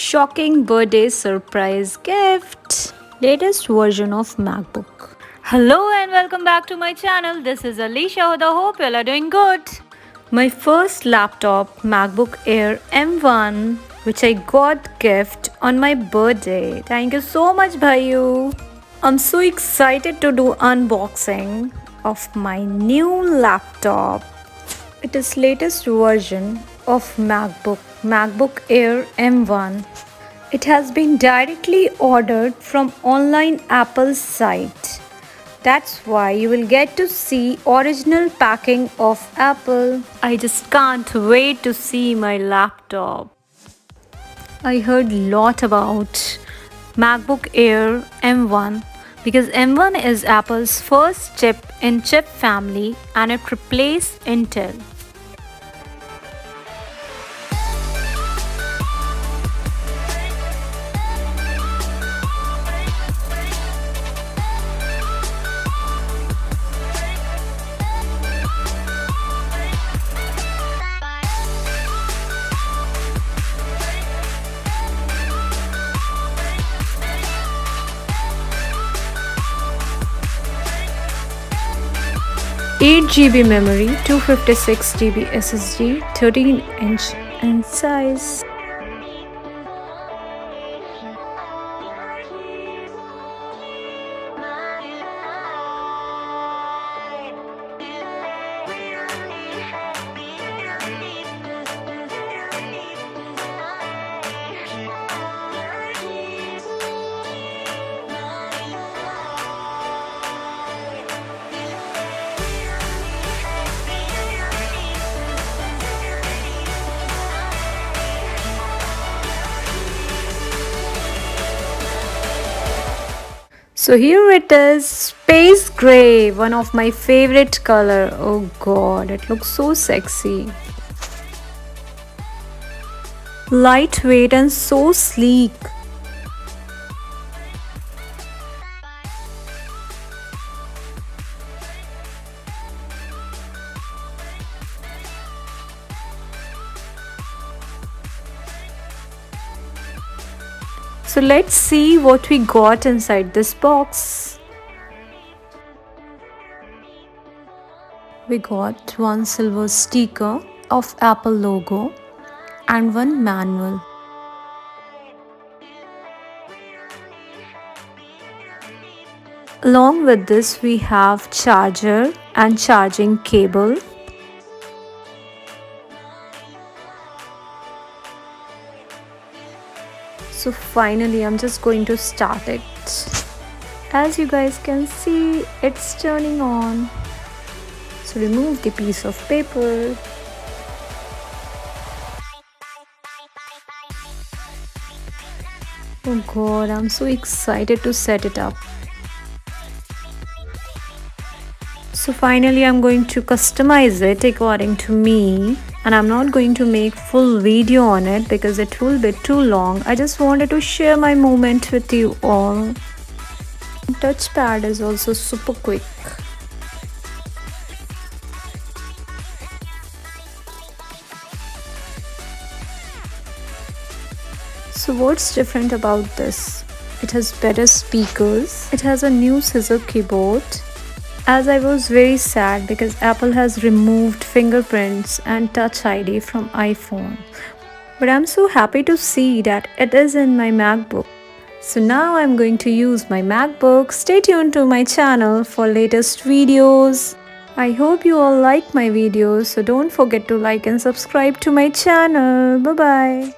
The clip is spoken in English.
Shocking birthday surprise gift. Latest version of MacBook. Hello and welcome back to my channel. This is Alicia. I hope you all are doing good. My first laptop, MacBook Air M1, which I got gift on my birthday. Thank you so much, Bhayu. I'm so excited to do unboxing of my new laptop. It is latest version of MacBook Air M1. It has been directly ordered from online Apple site. That's why you will get to see original packing of Apple. I just can't wait to see my laptop. I heard lot about MacBook Air M1 because M1 is Apple's first chip in chip family and it replaced Intel. Eight GB memory, 256 GB SSD, 13-inch in size. So here it is, space gray, one of my favorite color. Oh god, it looks so sexy. Lightweight and so sleek. So let's see what we got inside this box. We got one silver sticker of Apple logo and one manual. Along with this we have charger and charging cable. So finally I'm just going to start it. As you guys can see, it's turning on. So remove the piece of paper. Oh god, I'm so excited to set it up. So finally I'm going to customize it according to me. And I'm not going to make full video on it because it will be too long. I just wanted to share my moment with you all. Touchpad is also super quick. So what's different about this? It has better speakers. It has a new scissor keyboard. As I was very sad because Apple has removed fingerprints and Touch ID from iPhone. But I'm so happy to see that it is in my MacBook. So now I'm going to use my MacBook. Stay tuned to my channel for latest videos. I hope you all like my videos, so don't forget to like and subscribe to my channel. Bye bye.